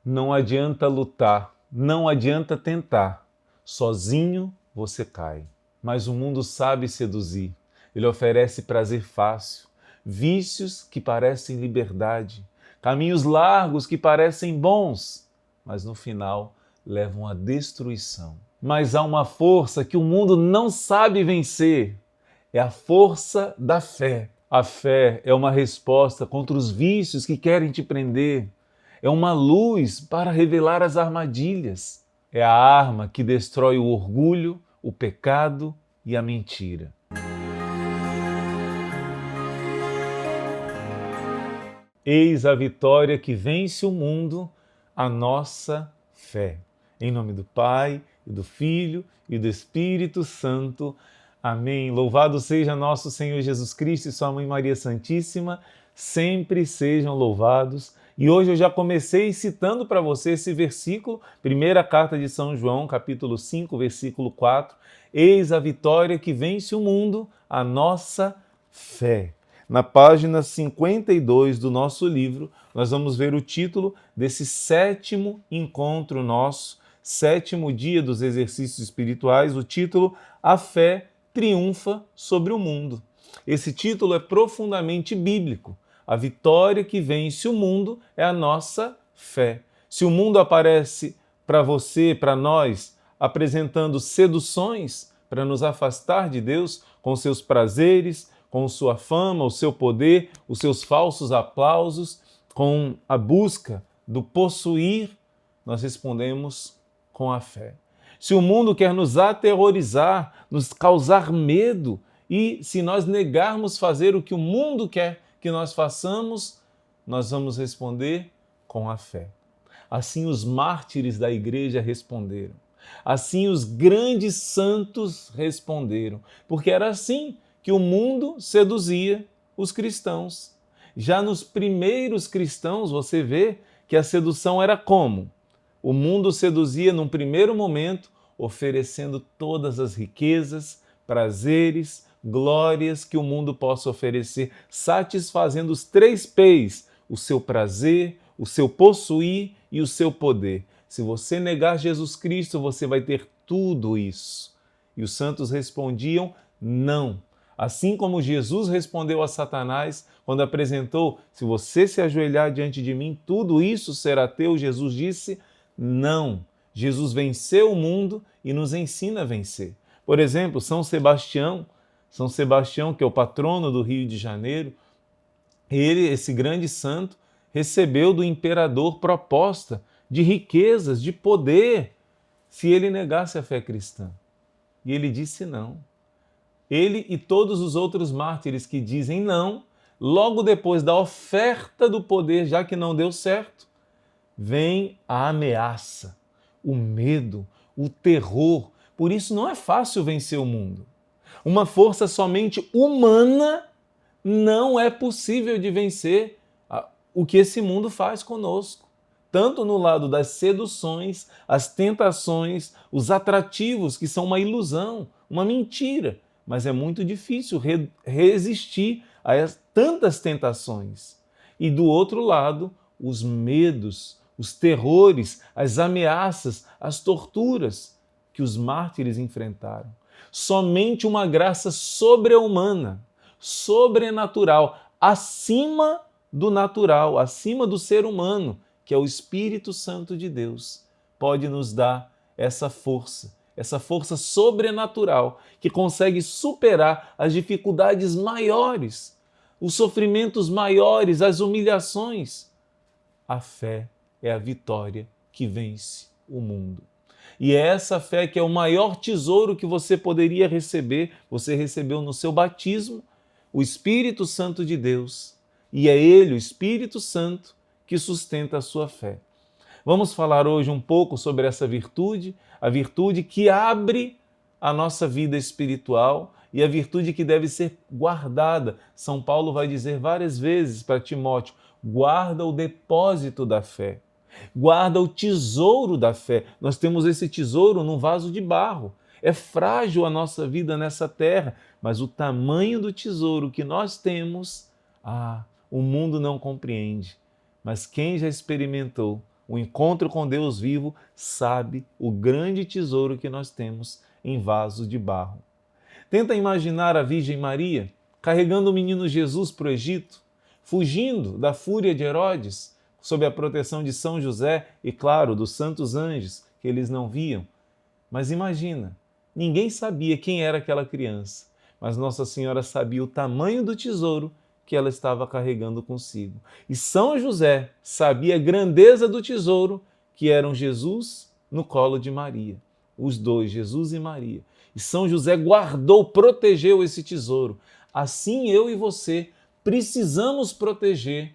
Não adianta lutar, não adianta tentar. Sozinho você cai. Mas o mundo sabe seduzir. Ele oferece prazer fácil, vícios que parecem liberdade, caminhos largos que parecem bons, mas no final levam à destruição. Mas há uma força que o mundo não sabe vencer. É a força da fé. A fé é uma resposta contra os vícios que querem te prender. É uma luz para revelar as armadilhas. É a arma que destrói o orgulho, o pecado e a mentira. Eis a vitória que vence o mundo, a nossa fé. Em nome do Pai, e do Filho e do Espírito Santo. Amém. Louvado seja nosso Senhor Jesus Cristo e sua Mãe Maria Santíssima. Sempre sejam louvados. E hoje eu já comecei citando para você esse versículo, primeira carta de São João, capítulo 5, versículo 4. Eis a vitória que vence o mundo, a nossa fé. Na página 52 do nosso livro, nós vamos ver o título desse sétimo encontro nosso, sétimo dia dos exercícios espirituais, o título A Fé Triunfa sobre o Mundo. Esse título é profundamente bíblico. A vitória que vence o mundo é a nossa fé. Se o mundo aparece para você, para nós, apresentando seduções para nos afastar de Deus, com seus prazeres, com sua fama, o seu poder, os seus falsos aplausos, com a busca do possuir, nós respondemos com a fé. Se o mundo quer nos aterrorizar, nos causar medo, e se nós negarmos fazer o que o mundo quer que nós façamos, nós vamos responder com a fé. Assim os mártires da igreja responderam. Assim os grandes santos responderam. Porque era assim que o mundo seduzia os cristãos. Já nos primeiros cristãos, você vê que a sedução era como? O mundo seduzia num primeiro momento, oferecendo todas as riquezas, prazeres, glórias que o mundo possa oferecer, satisfazendo os 3 P's, o seu prazer, o seu possuir e o seu poder. Se você negar Jesus Cristo, você vai ter tudo isso. E os santos respondiam, não. Assim como Jesus respondeu a Satanás quando apresentou, se você se ajoelhar diante de mim, tudo isso será teu, Jesus disse, não. Jesus venceu o mundo e nos ensina a vencer. Por exemplo, São Sebastião, que é o patrono do Rio de Janeiro, ele, esse grande santo, recebeu do imperador proposta de riquezas, de poder, se ele negasse a fé cristã. E ele disse não. Ele e todos os outros mártires que dizem não, logo depois da oferta do poder, já que não deu certo, vem a ameaça, o medo, o terror. Por isso não é fácil vencer o mundo. Uma força somente humana não é possível de vencer o que esse mundo faz conosco. Tanto no lado das seduções, as tentações, os atrativos, que são uma ilusão, uma mentira. Mas é muito difícil resistir a tantas tentações. E do outro lado, os medos, os terrores, as ameaças, as torturas que os mártires enfrentaram. Somente uma graça sobre-humana, sobrenatural, acima do natural, acima do ser humano, que é o Espírito Santo de Deus, pode nos dar essa força sobrenatural que consegue superar as dificuldades maiores, os sofrimentos maiores, as humilhações. A fé é a vitória que vence o mundo. E é essa fé que é o maior tesouro que você poderia receber. Você recebeu no seu batismo o Espírito Santo de Deus. E é Ele, o Espírito Santo, que sustenta a sua fé. Vamos falar hoje um pouco sobre essa virtude, a virtude que abre a nossa vida espiritual e a virtude que deve ser guardada. São Paulo vai dizer várias vezes para Timóteo, guarda o depósito da fé. Guarda o tesouro da fé. Nós temos esse tesouro num vaso de barro. É frágil a nossa vida nessa terra, mas o tamanho do tesouro que nós temos, o mundo não compreende. Mas quem já experimentou o encontro com Deus vivo, sabe o grande tesouro que nós temos em vaso de barro. Tenta imaginar a Virgem Maria carregando o menino Jesus para o Egito, fugindo da fúria de Herodes, sob a proteção de São José e, claro, dos santos anjos que eles não viam. Mas imagina, ninguém sabia quem era aquela criança, mas Nossa Senhora sabia o tamanho do tesouro que ela estava carregando consigo. E São José sabia a grandeza do tesouro que eram Jesus no colo de Maria. Os dois, Jesus e Maria. E São José guardou, protegeu esse tesouro. Assim eu e você precisamos proteger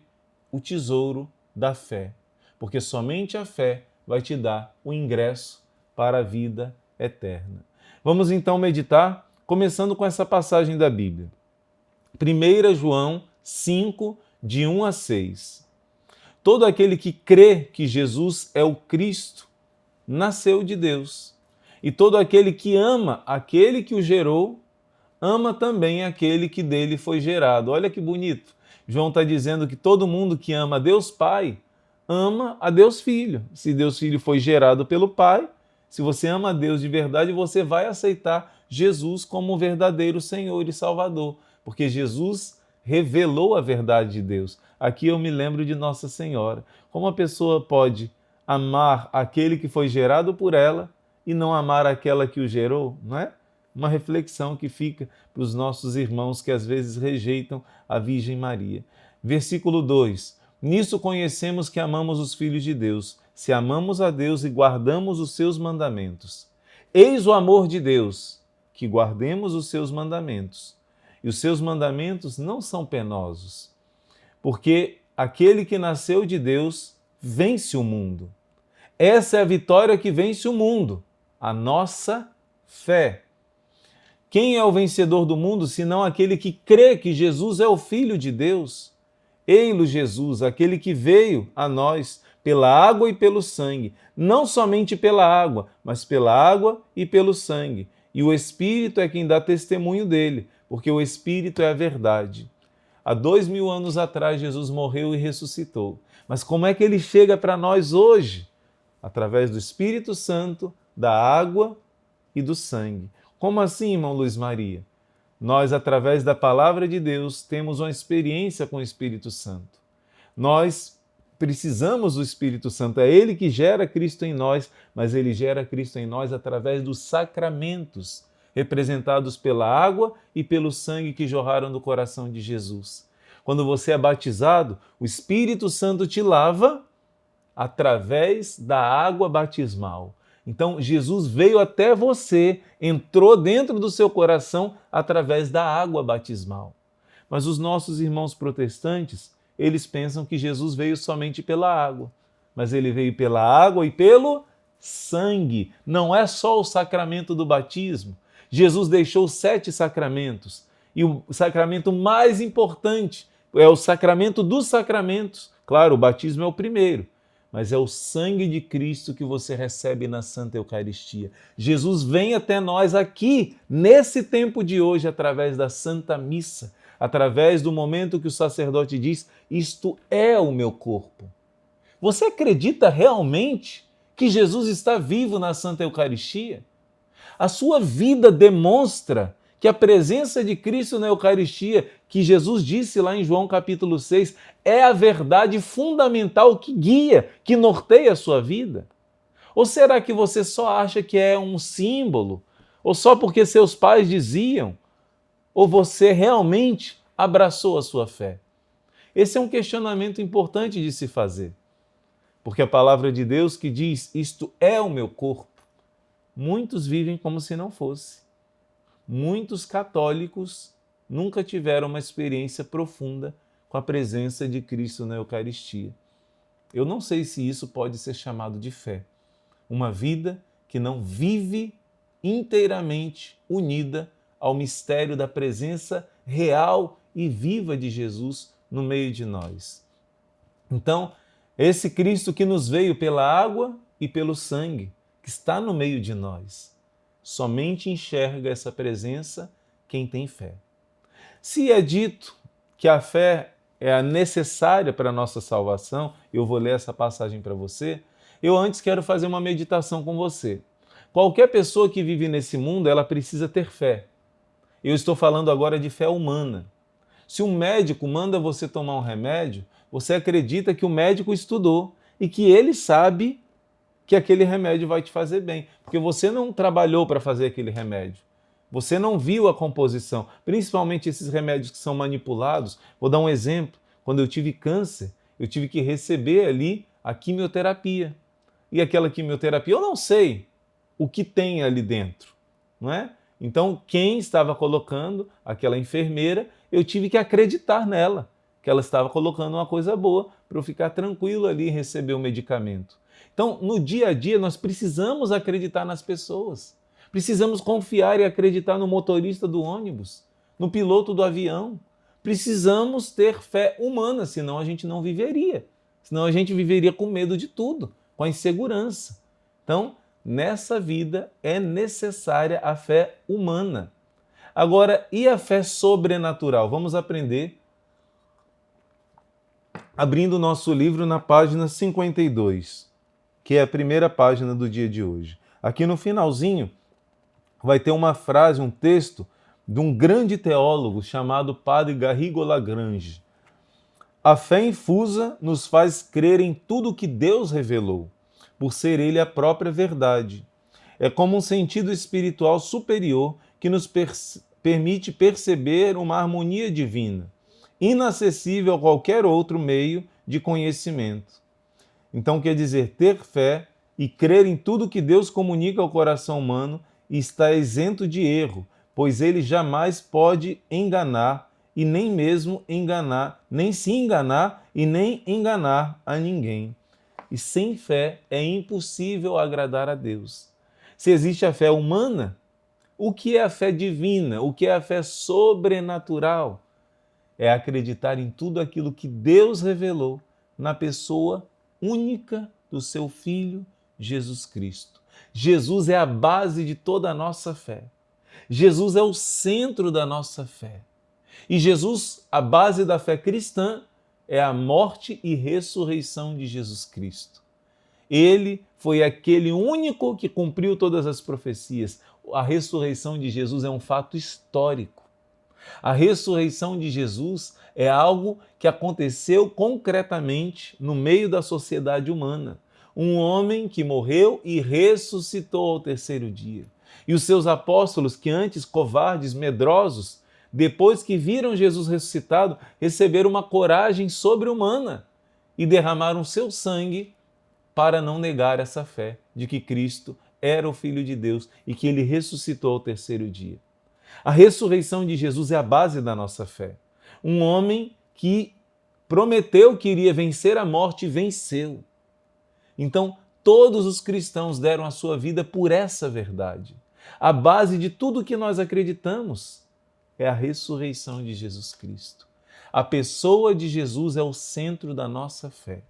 o tesouro da fé, porque somente a fé vai te dar o ingresso para a vida eterna. Vamos então meditar, começando com essa passagem da Bíblia. 1 João 5, de 1 a 6. Todo aquele que crê que Jesus é o Cristo, nasceu de Deus. E todo aquele que ama aquele que o gerou, ama também aquele que dele foi gerado. Olha que bonito. João está dizendo que todo mundo que ama a Deus Pai, ama a Deus Filho. Se Deus Filho foi gerado pelo Pai, se você ama a Deus de verdade, você vai aceitar Jesus como o verdadeiro Senhor e Salvador, porque Jesus revelou a verdade de Deus. Aqui eu me lembro de Nossa Senhora. Como a pessoa pode amar aquele que foi gerado por ela e não amar aquela que o gerou, não é? Uma reflexão que fica para os nossos irmãos que às vezes rejeitam a Virgem Maria. Versículo 2. Nisso conhecemos que amamos os filhos de Deus, se amamos a Deus e guardamos os seus mandamentos. Eis o amor de Deus, que guardemos os seus mandamentos. E os seus mandamentos não são penosos, porque aquele que nasceu de Deus vence o mundo. Essa é a vitória que vence o mundo, a nossa fé. Quem é o vencedor do mundo, senão aquele que crê que Jesus é o Filho de Deus? Ei-lo Jesus, aquele que veio a nós pela água e pelo sangue, não somente pela água, mas pela água e pelo sangue. E o Espírito é quem dá testemunho dele, porque o Espírito é a verdade. Há 2000 anos atrás, Jesus morreu e ressuscitou. Mas como é que ele chega para nós hoje? Através do Espírito Santo, da água e do sangue. Como assim, irmão Luiz Maria? Nós, através da palavra de Deus, temos uma experiência com o Espírito Santo. Nós precisamos do Espírito Santo. É ele que gera Cristo em nós, mas ele gera Cristo em nós através dos sacramentos, representados pela água e pelo sangue que jorraram do coração de Jesus. Quando você é batizado, o Espírito Santo te lava através da água batismal. Então, Jesus veio até você, entrou dentro do seu coração através da água batismal. Mas os nossos irmãos protestantes, eles pensam que Jesus veio somente pela água. Mas ele veio pela água e pelo sangue. Não é só o sacramento do batismo. Jesus deixou 7 sacramentos. E o sacramento mais importante é o sacramento dos sacramentos. Claro, o batismo é o primeiro. Mas é o sangue de Cristo que você recebe na Santa Eucaristia. Jesus vem até nós aqui, nesse tempo de hoje, através da Santa Missa, através do momento que o sacerdote diz, isto é o meu corpo. Você acredita realmente que Jesus está vivo na Santa Eucaristia? A sua vida demonstra que a presença de Cristo na Eucaristia, que Jesus disse lá em João capítulo 6, é a verdade fundamental que guia, que norteia a sua vida? Ou será que você só acha que é um símbolo? Ou só porque seus pais diziam? Ou você realmente abraçou a sua fé? Esse é um questionamento importante de se fazer. Porque a palavra de Deus que diz, isto é o meu corpo, muitos vivem como se não fosse. Muitos católicos nunca tiveram uma experiência profunda com a presença de Cristo na Eucaristia. Eu não sei se isso pode ser chamado de fé. Uma vida que não vive inteiramente unida ao mistério da presença real e viva de Jesus no meio de nós. Então, esse Cristo que nos veio pela água e pelo sangue, que está no meio de nós, somente enxerga essa presença quem tem fé. Se é dito que a fé é a necessária para a nossa salvação, eu vou ler essa passagem para você, eu antes quero fazer uma meditação com você. Qualquer pessoa que vive nesse mundo, ela precisa ter fé. Eu estou falando agora de fé humana. Se um médico manda você tomar um remédio, você acredita que o médico estudou e que ele sabe que aquele remédio vai te fazer bem, porque você não trabalhou para fazer aquele remédio. Você não viu a composição, principalmente esses remédios que são manipulados. Vou dar um exemplo. Quando eu tive câncer, eu tive que receber ali a quimioterapia. E aquela quimioterapia, eu não sei o que tem ali dentro, não é? Então, quem estava colocando, aquela enfermeira, eu tive que acreditar nela, que ela estava colocando uma coisa boa para eu ficar tranquilo ali e receber o medicamento. Então, no dia a dia, nós precisamos acreditar nas pessoas. Precisamos confiar e acreditar no motorista do ônibus, no piloto do avião. Precisamos ter fé humana, senão a gente não viveria. Senão a gente viveria com medo de tudo, com a insegurança. Então, nessa vida é necessária a fé humana. Agora, e a fé sobrenatural? Vamos aprender abrindo o nosso livro na página 52, que é a primeira página do dia de hoje. Aqui no finalzinho vai ter uma frase, um texto de um grande teólogo chamado Padre Garrigou Lagrange. A fé infusa nos faz crer em tudo que Deus revelou, por ser Ele a própria verdade. É como um sentido espiritual superior que nos permite perceber uma harmonia divina, inacessível a qualquer outro meio de conhecimento. Então, quer dizer, ter fé e crer em tudo que Deus comunica ao coração humano está isento de erro, pois ele jamais pode enganar e nem mesmo enganar, nem se enganar e nem enganar a ninguém. E sem fé é impossível agradar a Deus. Se existe a fé humana, o que é a fé divina? O que é a fé sobrenatural? É acreditar em tudo aquilo que Deus revelou na pessoa única do seu Filho, Jesus Cristo. Jesus é a base de toda a nossa fé. Jesus é o centro da nossa fé. E Jesus, a base da fé cristã, é a morte e ressurreição de Jesus Cristo. Ele foi aquele único que cumpriu todas as profecias. A ressurreição de Jesus é um fato histórico. A ressurreição de Jesus é algo que aconteceu concretamente no meio da sociedade humana. Um homem que morreu e ressuscitou ao terceiro dia. E os seus apóstolos, que antes covardes, medrosos, depois que viram Jesus ressuscitado, receberam uma coragem sobre-humana e derramaram seu sangue para não negar essa fé de que Cristo era o Filho de Deus e que ele ressuscitou ao terceiro dia. A ressurreição de Jesus é a base da nossa fé. Um homem que prometeu que iria vencer a morte e venceu. Então, todos os cristãos deram a sua vida por essa verdade. A base de tudo que nós acreditamos é a ressurreição de Jesus Cristo. A pessoa de Jesus é o centro da nossa fé.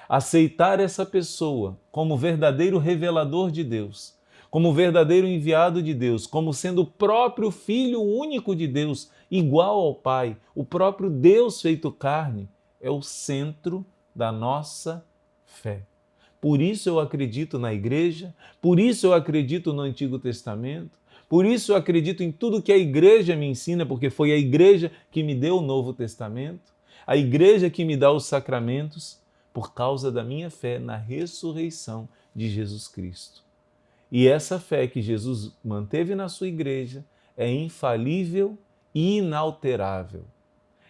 Aceitar essa pessoa como verdadeiro revelador de Deus, como verdadeiro enviado de Deus, como sendo o próprio Filho único de Deus, igual ao Pai, o próprio Deus feito carne, é o centro da nossa fé. Por isso eu acredito na Igreja, por isso eu acredito no Antigo Testamento, por isso eu acredito em tudo que a Igreja me ensina, porque foi a Igreja que me deu o Novo Testamento, a Igreja que me dá os sacramentos, por causa da minha fé na ressurreição de Jesus Cristo. E essa fé que Jesus manteve na sua Igreja é infalível e inalterável.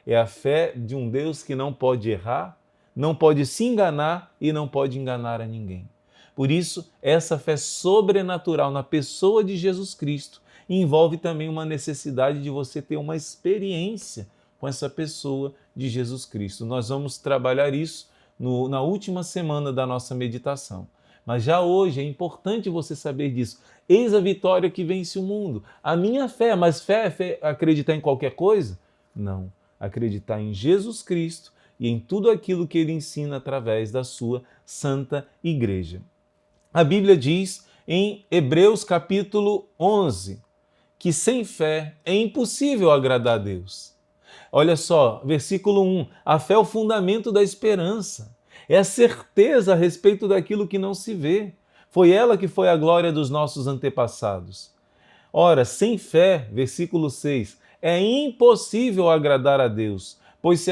É a fé de um Deus que não pode errar, não pode se enganar e não pode enganar a ninguém. Por isso, essa fé sobrenatural na pessoa de Jesus Cristo envolve também uma necessidade de você ter uma experiência com essa pessoa de Jesus Cristo. Nós vamos trabalhar isso na última semana da nossa meditação. Mas já hoje é importante você saber disso. Eis a vitória que vence o mundo. A minha fé, mas fé é acreditar em qualquer coisa? Não. Acreditar em Jesus Cristo e em tudo aquilo que ele ensina através da sua Santa Igreja. A Bíblia diz em Hebreus capítulo 11 que sem fé é impossível agradar a Deus. Olha só, versículo 1. A fé é o fundamento da esperança. É a certeza a respeito daquilo que não se vê. Foi ela que foi a glória dos nossos antepassados. Ora, sem fé, versículo 6, é impossível agradar a Deus, pois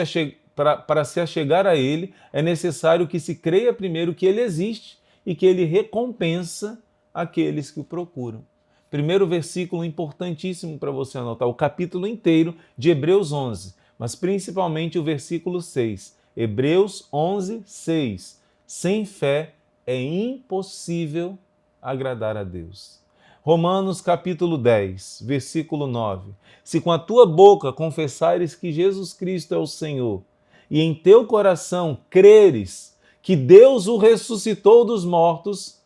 para se achegar a Ele é necessário que se creia primeiro que Ele existe e que Ele recompensa aqueles que o procuram. Primeiro versículo importantíssimo para você anotar, o capítulo inteiro de Hebreus 11, mas principalmente o versículo 6. Hebreus 11, 6. Sem fé é impossível agradar a Deus. Romanos capítulo 10, versículo 9. Se com a tua boca confessares que Jesus Cristo é o Senhor e em teu coração creres que Deus o ressuscitou dos mortos,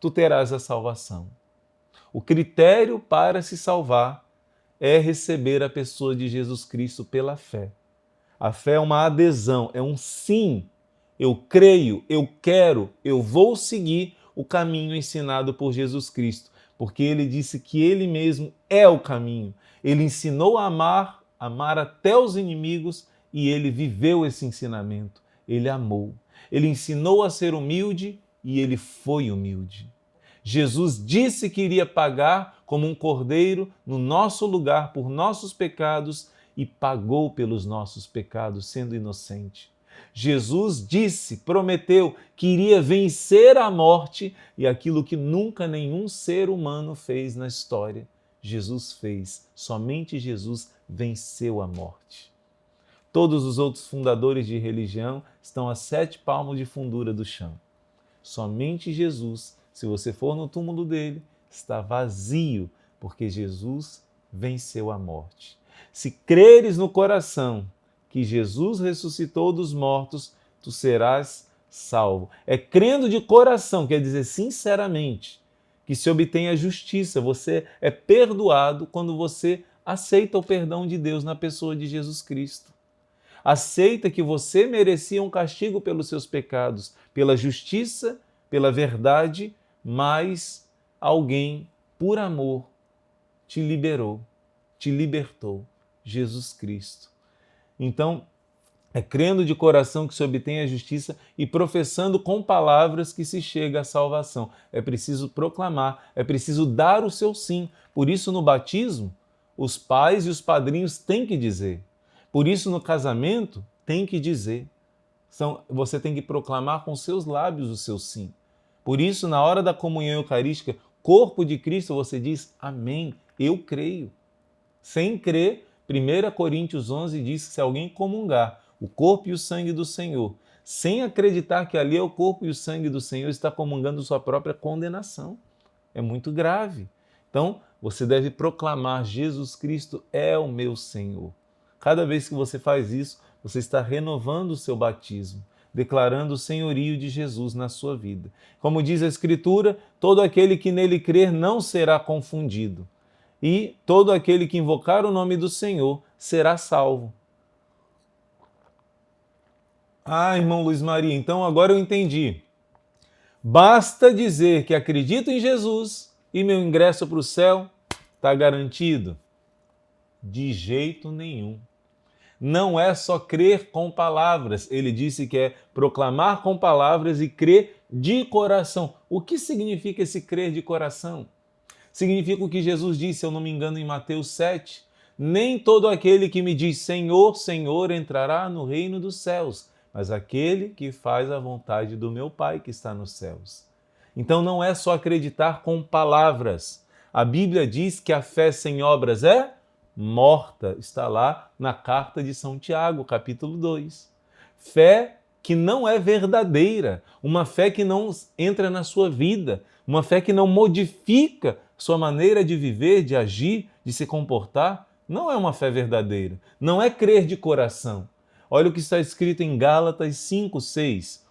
tu terás a salvação. O critério para se salvar é receber a pessoa de Jesus Cristo pela fé. A fé é uma adesão, é um sim. Eu creio, eu quero, eu vou seguir o caminho ensinado por Jesus Cristo, porque ele disse que ele mesmo é o caminho. Ele ensinou a amar, amar até os inimigos, e ele viveu esse ensinamento. Ele amou. Ele ensinou a ser humilde e ele foi humilde. Jesus disse que iria pagar como um cordeiro no nosso lugar por nossos pecados e pagou pelos nossos pecados, sendo inocente. Jesus disse, prometeu que iria vencer a morte e aquilo que nunca nenhum ser humano fez na história. Jesus fez, somente Jesus venceu a morte. Todos os outros fundadores de religião estão a 7 palmos de fundura do chão. Somente Jesus, se você for no túmulo dele, está vazio, porque Jesus venceu a morte. Se creres no coração que Jesus ressuscitou dos mortos, tu serás salvo. É crendo de coração, quer dizer sinceramente, que se obtém a justiça. Você é perdoado quando você aceita o perdão de Deus na pessoa de Jesus Cristo. Aceita que você merecia um castigo pelos seus pecados, pela justiça, pela verdade, mas alguém, por amor, te liberou, te libertou, Jesus Cristo. Então, é crendo de coração que se obtém a justiça e professando com palavras que se chega à salvação. É preciso proclamar, é preciso dar o seu sim. Por isso, no batismo, os pais e os padrinhos têm que dizer. Por isso, no casamento, tem que dizer. Você tem que proclamar com seus lábios o seu sim. Por isso, na hora da comunhão eucarística, corpo de Cristo, você diz amém, eu creio. Sem crer, 1 Coríntios 11 diz que se alguém comungar o corpo e o sangue do Senhor, sem acreditar que ali é o corpo e o sangue do Senhor, está comungando sua própria condenação. É muito grave. Então, você deve proclamar: Jesus Cristo é o meu Senhor. Cada vez que você faz isso, você está renovando o seu batismo, declarando o senhorio de Jesus na sua vida. Como diz a Escritura, todo aquele que nele crer não será confundido. E todo aquele que invocar o nome do Senhor será salvo. Ah, irmão Luiz Maria, então agora eu entendi. Basta dizer que acredito em Jesus e meu ingresso para o céu está garantido? De jeito nenhum. Não é só crer com palavras. Ele disse que é proclamar com palavras e crer de coração. O que significa esse crer de coração? Significa o que Jesus disse, se eu não me engano, em Mateus 7. Nem todo aquele que me diz Senhor, Senhor entrará no reino dos céus, mas aquele que faz a vontade do meu Pai que está nos céus. Então não é só acreditar com palavras. A Bíblia diz que a fé sem obras é morta. Está lá na carta de São Tiago, capítulo 2. Fé que não é verdadeira, uma fé que não entra na sua vida, uma fé que não modifica sua maneira de viver, de agir, de se comportar, não é uma fé verdadeira. Não é crer de coração. Olha o que está escrito em Gálatas 5:6.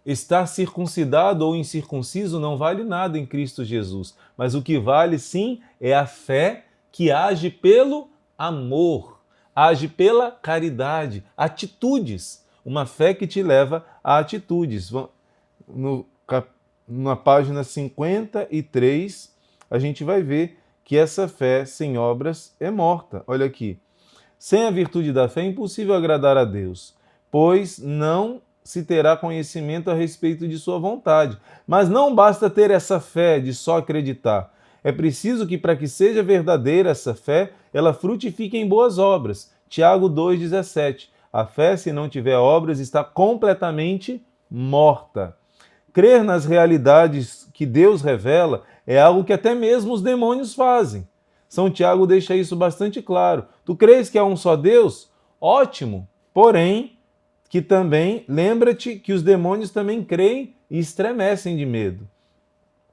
Estar circuncidado ou incircunciso não vale nada em Cristo Jesus, mas o que vale sim é a fé que age pelo amor, age pela caridade, atitudes. Uma fé que te leva a atitudes. Na página 53, a gente vai ver que essa fé sem obras é morta. Olha aqui. Sem a virtude da fé é impossível agradar a Deus, pois não se terá conhecimento a respeito de sua vontade. Mas não basta ter essa fé de só acreditar. É preciso que, para que seja verdadeira essa fé, ela frutifique em boas obras. Tiago 2,17. A fé, se não tiver obras, está completamente morta. Crer nas realidades que Deus revela é algo que até mesmo os demônios fazem. São Tiago deixa isso bastante claro. Tu crês que há um só Deus? Ótimo! Porém, que também, lembra-te que os demônios também creem e estremecem de medo.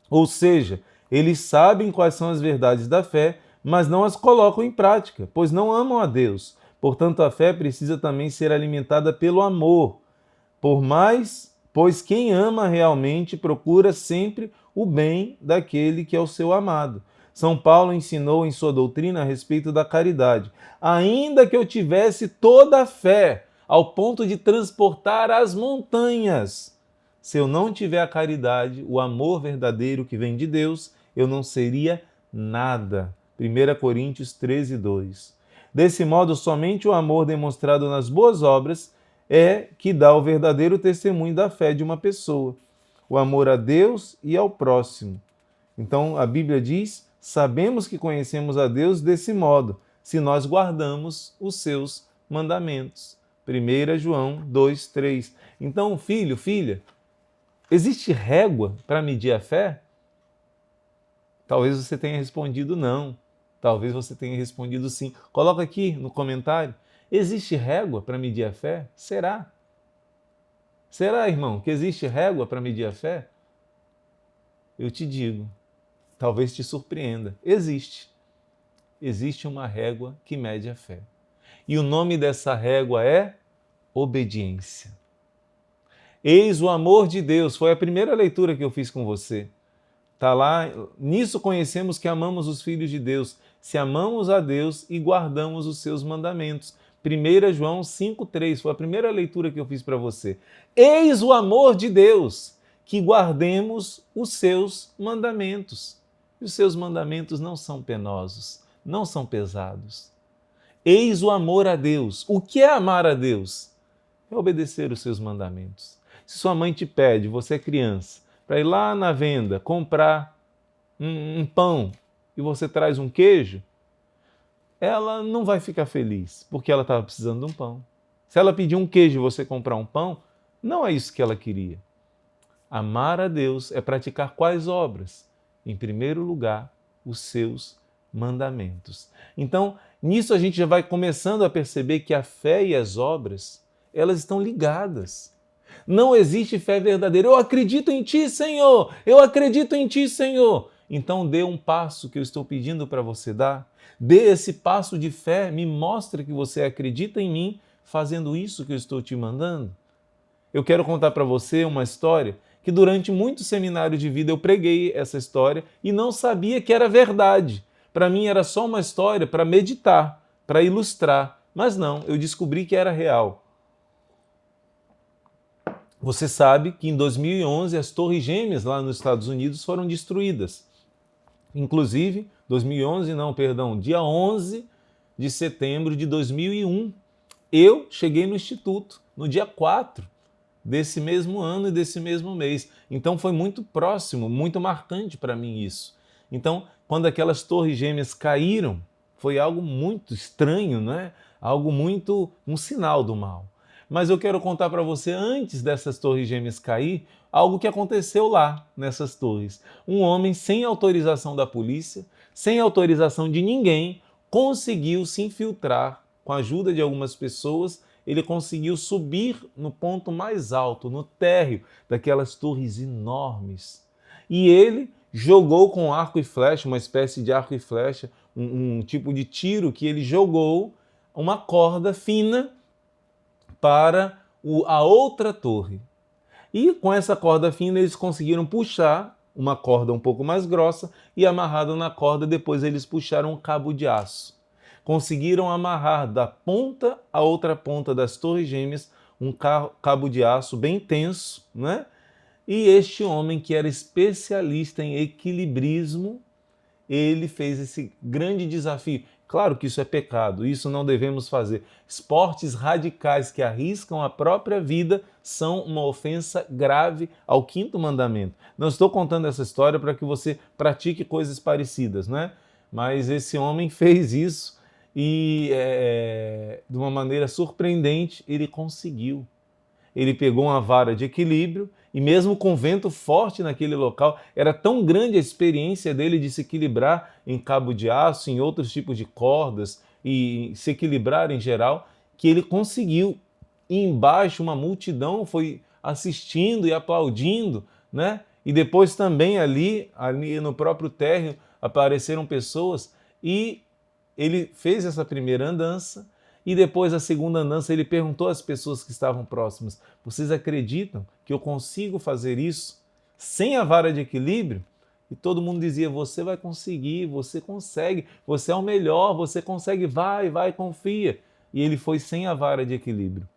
Ou seja, eles sabem quais são as verdades da fé, mas não as colocam em prática, pois não amam a Deus. Portanto, a fé precisa também ser alimentada pelo amor. Pois quem ama realmente procura sempre o bem daquele que é o seu amado. São Paulo ensinou em sua doutrina a respeito da caridade. Ainda que eu tivesse toda a fé, ao ponto de transportar as montanhas, se eu não tiver a caridade, o amor verdadeiro que vem de Deus, eu não seria nada. 1 Coríntios 13:2. Desse modo, somente o amor demonstrado nas boas obras é que dá o verdadeiro testemunho da fé de uma pessoa. O amor a Deus e ao próximo. Então, a Bíblia diz, sabemos que conhecemos a Deus desse modo, se nós guardamos os seus mandamentos. 1 João 2:3. Então, filho, filha, existe régua para medir a fé? Talvez você tenha respondido não. Talvez você tenha respondido sim. Coloca aqui no comentário. Existe régua para medir a fé? Será? Será, irmão, que existe régua para medir a fé? Eu te digo, talvez te surpreenda. Existe. Existe uma régua que mede a fé. E o nome dessa régua é obediência. Eis o amor de Deus. Foi a primeira leitura que eu fiz com você. Está lá, nisso conhecemos que amamos os filhos de Deus, se amamos a Deus e guardamos os seus mandamentos. 1 João 5,3, foi a primeira leitura que eu fiz para você. Eis o amor de Deus, que guardemos os seus mandamentos. E os seus mandamentos não são penosos, não são pesados. Eis o amor a Deus. O que é amar a Deus? É obedecer os seus mandamentos. Se sua mãe te pede, você é criança, para ir lá na venda comprar um pão e você traz um queijo, ela não vai ficar feliz, porque ela estava precisando de um pão. Se ela pedir um queijo e você comprar um pão, não é isso que ela queria. Amar a Deus é praticar quais obras? Em primeiro lugar, os seus mandamentos. Então, nisso a gente já vai começando a perceber que a fé e as obras, elas estão ligadas. Não existe fé verdadeira. Eu acredito em Ti, Senhor! Eu acredito em Ti, Senhor! Então dê um passo que eu estou pedindo para você dar. Dê esse passo de fé, me mostre que você acredita em mim, fazendo isso que eu estou te mandando. Eu quero contar para você uma história que durante muitos seminários de vida eu preguei essa história e não sabia que era verdade. Para mim era só uma história para meditar, para ilustrar. Mas não, eu descobri que era real. Você sabe que em 2011 as Torres Gêmeas lá nos Estados Unidos foram destruídas. Inclusive, dia 11 de setembro de 2001, eu cheguei no Instituto, no dia 4 desse mesmo ano e desse mesmo mês. Então foi muito próximo, muito marcante para mim isso. Então, quando aquelas Torres Gêmeas caíram, foi algo muito estranho, não é? Um sinal do mal. Mas eu quero contar para você, antes dessas Torres Gêmeas cair, algo que aconteceu lá, nessas torres. Um homem, sem autorização da polícia, sem autorização de ninguém, conseguiu se infiltrar, com a ajuda de algumas pessoas, ele conseguiu subir no ponto mais alto, no térreo daquelas torres enormes. E ele jogou com arco e flecha, uma espécie de arco e flecha, um tipo de tiro que ele jogou, uma corda fina, para a outra torre. E com essa corda fina eles conseguiram puxar uma corda um pouco mais grossa e amarrado na corda depois eles puxaram um cabo de aço. Conseguiram amarrar da ponta à outra ponta das Torres Gêmeas um cabo de aço bem tenso, né? E este homem, que era especialista em equilibrismo, ele fez esse grande desafio. Claro que isso é pecado, isso não devemos fazer. Esportes radicais que arriscam a própria vida são uma ofensa grave ao quinto mandamento. Não estou contando essa história para que você pratique coisas parecidas, né? Mas esse homem fez isso e, de uma maneira surpreendente, ele conseguiu. Ele pegou uma vara de equilíbrio e mesmo com vento forte naquele local, era tão grande a experiência dele de se equilibrar em cabo de aço, em outros tipos de cordas e se equilibrar em geral, que ele conseguiu. E embaixo uma multidão foi assistindo e aplaudindo, né? E depois também ali no próprio térreo apareceram pessoas e ele fez essa primeira andança. E depois, a segunda andança, ele perguntou às pessoas que estavam próximas: vocês acreditam que eu consigo fazer isso sem a vara de equilíbrio? E todo mundo dizia: você vai conseguir, você consegue, você é o melhor, você consegue, vai, confia. E ele foi sem a vara de equilíbrio.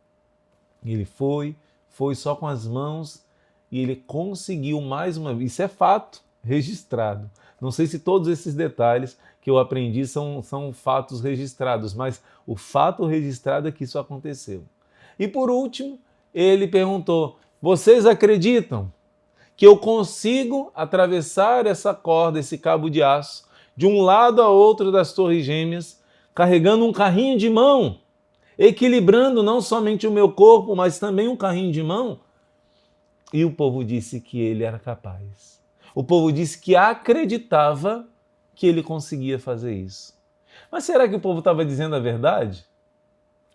Ele foi só com as mãos e ele conseguiu mais uma vez. Isso é fato registrado. Não sei se todos esses detalhes que eu aprendi são fatos registrados, mas o fato registrado é que isso aconteceu. E por último, ele perguntou: vocês acreditam que eu consigo atravessar essa corda, esse cabo de aço, de um lado a outro das Torres Gêmeas, carregando um carrinho de mão, equilibrando não somente o meu corpo, mas também um carrinho de mão? E o povo disse que ele era capaz. O povo disse que acreditava que ele conseguia fazer isso. Mas será que o povo estava dizendo a verdade?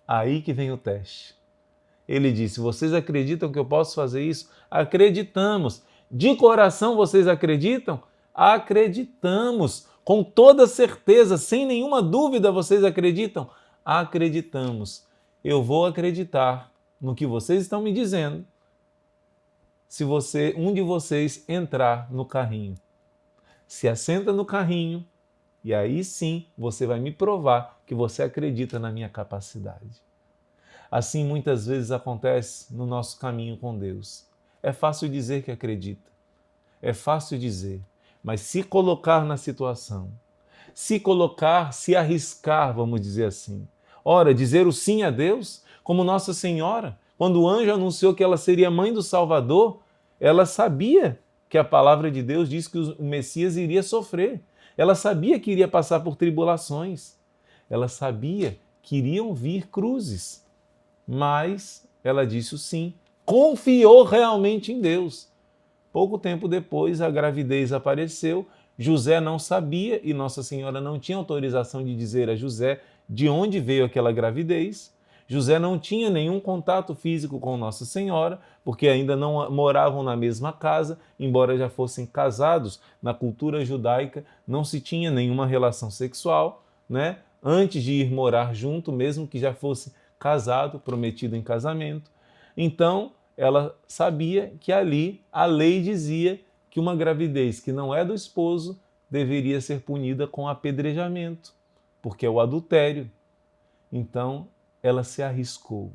Aí que vem o teste. Ele disse: vocês acreditam que eu posso fazer isso? Acreditamos. De coração vocês acreditam? Acreditamos. Com toda certeza, sem nenhuma dúvida, vocês acreditam? Acreditamos. Eu vou acreditar no que vocês estão me dizendo se um de vocês entrar no carrinho. Se assenta no carrinho e aí sim você vai me provar que você acredita na minha capacidade. Assim muitas vezes acontece no nosso caminho com Deus. É fácil dizer que acredita, é fácil dizer, mas se colocar na situação, se arriscar, vamos dizer assim. Ora, dizer o sim a Deus, como Nossa Senhora, quando o anjo anunciou que ela seria mãe do Salvador, ela sabia que a palavra de Deus diz que o Messias iria sofrer. Ela sabia que iria passar por tribulações. Ela sabia que iriam vir cruzes. Mas ela disse o sim, confiou realmente em Deus. Pouco tempo depois, a gravidez apareceu. José não sabia e Nossa Senhora não tinha autorização de dizer a José de onde veio aquela gravidez. José não tinha nenhum contato físico com Nossa Senhora, porque ainda não moravam na mesma casa, embora já fossem casados. Na cultura judaica não se tinha nenhuma relação sexual, né? Antes de ir morar junto, mesmo que já fosse casado, prometido em casamento. Então, ela sabia que ali a lei dizia que uma gravidez que não é do esposo deveria ser punida com apedrejamento, porque é o adultério. Então, ela se arriscou.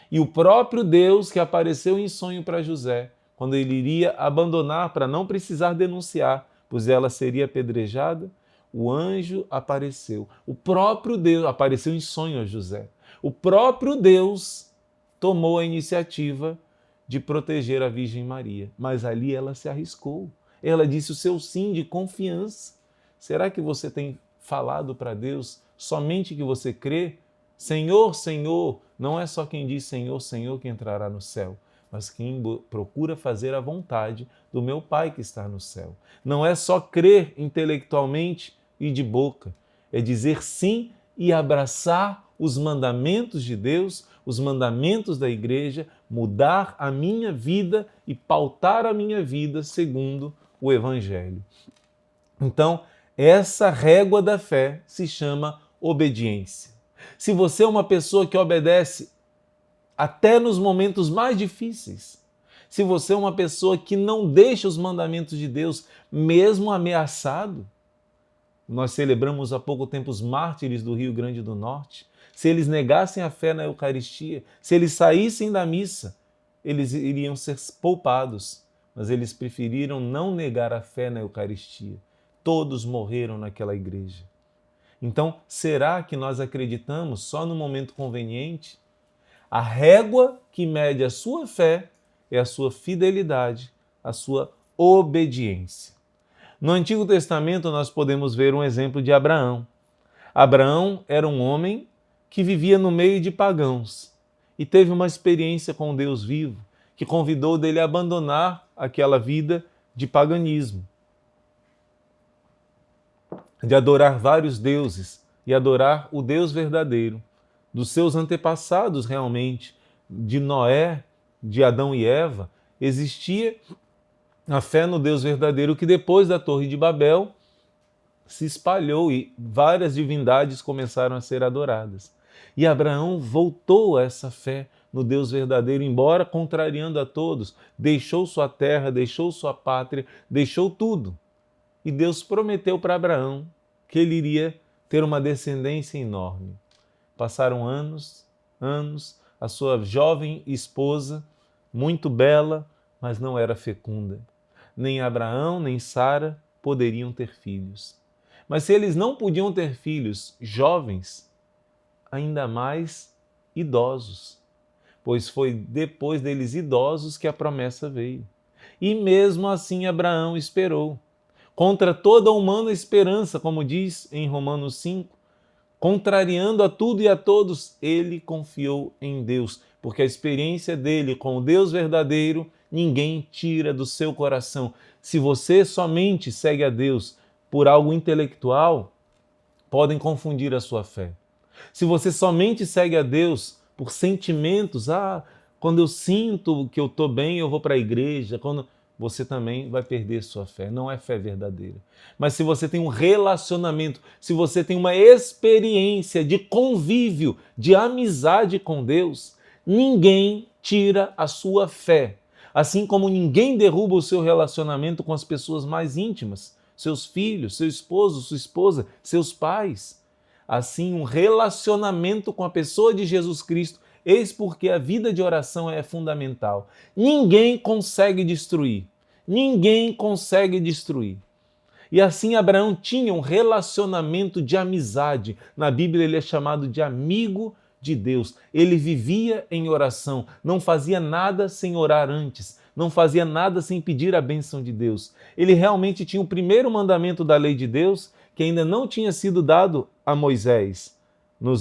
E o próprio Deus que apareceu em sonho para José, quando ele iria abandonar para não precisar denunciar, pois ela seria apedrejada, o anjo apareceu. O próprio Deus apareceu em sonho a José. O próprio Deus tomou a iniciativa de proteger a Virgem Maria, mas ali ela se arriscou. Ela disse o seu sim de confiança. Será que você tem falado para Deus somente que você crê? Senhor, Senhor, não é só quem diz Senhor, Senhor que entrará no céu, mas quem procura fazer a vontade do meu Pai que está no céu. Não é só crer intelectualmente e de boca, é dizer sim e abraçar os mandamentos de Deus, os mandamentos da igreja, mudar a minha vida e pautar a minha vida segundo o Evangelho. Então, essa régua da fé se chama obediência. Se você é uma pessoa que obedece até nos momentos mais difíceis, se você é uma pessoa que não deixa os mandamentos de Deus, mesmo ameaçado, nós celebramos há pouco tempo os mártires do Rio Grande do Norte. Se eles negassem a fé na Eucaristia, se eles saíssem da missa, eles iriam ser poupados. Mas eles preferiram não negar a fé na Eucaristia. Todos morreram naquela igreja. Então, será que nós acreditamos só no momento conveniente? A régua que mede a sua fé é a sua fidelidade, a sua obediência. No Antigo Testamento, nós podemos ver um exemplo de Abraão. Abraão era um homem que vivia no meio de pagãos e teve uma experiência com Deus vivo, que convidou dele a abandonar aquela vida de paganismo, de adorar vários deuses e adorar o Deus verdadeiro, dos seus antepassados realmente, de Noé, de Adão e Eva, existia a fé no Deus verdadeiro que depois da Torre de Babel se espalhou e várias divindades começaram a ser adoradas. E Abraão voltou a essa fé no Deus verdadeiro, embora contrariando a todos, deixou sua terra, deixou sua pátria, deixou tudo. E Deus prometeu para Abraão que ele iria ter uma descendência enorme. Passaram anos, a sua jovem esposa, muito bela, mas não era fecunda. Nem Abraão, nem Sara poderiam ter filhos. Mas se eles não podiam ter filhos jovens, ainda mais idosos, pois foi depois deles idosos que a promessa veio. E mesmo assim Abraão esperou. Contra toda humana esperança, como diz em Romanos 5, contrariando a tudo e a todos, ele confiou em Deus, porque a experiência dele com o Deus verdadeiro, ninguém tira do seu coração. Se você somente segue a Deus por algo intelectual, podem confundir a sua fé. Se você somente segue a Deus por sentimentos, quando eu sinto que eu estou bem, eu vou para a igreja, você também vai perder sua fé. Não é fé verdadeira. Mas se você tem um relacionamento, se você tem uma experiência de convívio, de amizade com Deus, ninguém tira a sua fé. Assim como ninguém derruba o seu relacionamento com as pessoas mais íntimas, seus filhos, seu esposo, sua esposa, seus pais. Assim, um relacionamento com a pessoa de Jesus Cristo, eis porque a vida de oração é fundamental. Ninguém consegue destruir. Ninguém consegue destruir. E assim Abraão tinha um relacionamento de amizade. Na Bíblia ele é chamado de amigo de Deus. Ele vivia em oração, não fazia nada sem orar antes, não fazia nada sem pedir a bênção de Deus. Ele realmente tinha o primeiro mandamento da lei de Deus, que ainda não tinha sido dado a Moisés,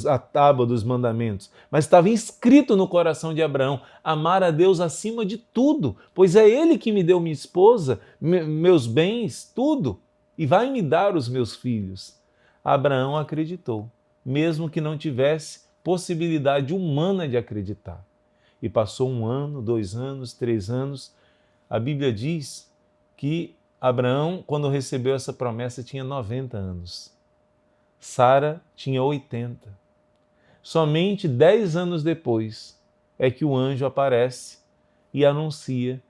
a tábua dos mandamentos, mas estava inscrito no coração de Abraão, amar a Deus acima de tudo, pois é Ele que me deu minha esposa, meus bens, tudo, e vai me dar os meus filhos. Abraão acreditou, mesmo que não tivesse possibilidade humana de acreditar. E passou 1 ano, 2 anos, 3 anos. A Bíblia diz que Abraão, quando recebeu essa promessa, tinha 90 anos. Sara tinha 80. Somente 10 anos depois é que o anjo aparece e anuncia,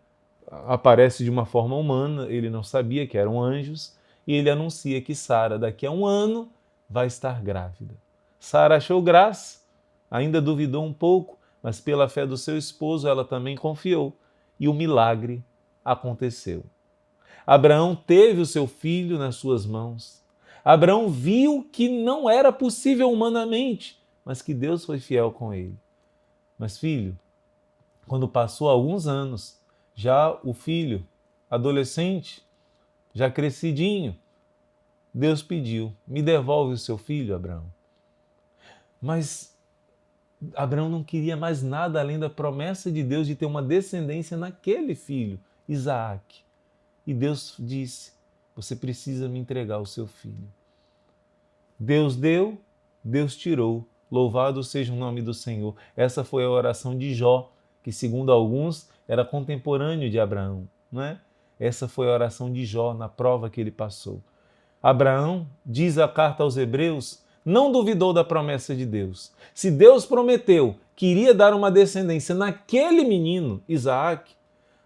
aparece de uma forma humana, ele não sabia que eram anjos, e ele anuncia que Sara, daqui a 1 ano, vai estar grávida. Sara achou graça, ainda duvidou um pouco, mas pela fé do seu esposo ela também confiou, e o milagre aconteceu. Abraão teve o seu filho nas suas mãos. Abraão viu que não era possível humanamente, mas que Deus foi fiel com ele. Mas filho, quando passou alguns anos, já o filho, adolescente, já crescidinho, Deus pediu, me devolve o seu filho, Abraão. Mas Abraão não queria mais nada além da promessa de Deus de ter uma descendência naquele filho, Isaac. E Deus disse, você precisa me entregar o seu filho. Deus deu, Deus tirou. Louvado seja o nome do Senhor. Essa foi a oração de Jó, que segundo alguns era contemporâneo de Abraão, não é? Essa foi a oração de Jó na prova que ele passou. Abraão, diz a carta aos Hebreus, não duvidou da promessa de Deus. Se Deus prometeu que iria dar uma descendência naquele menino, Isaac,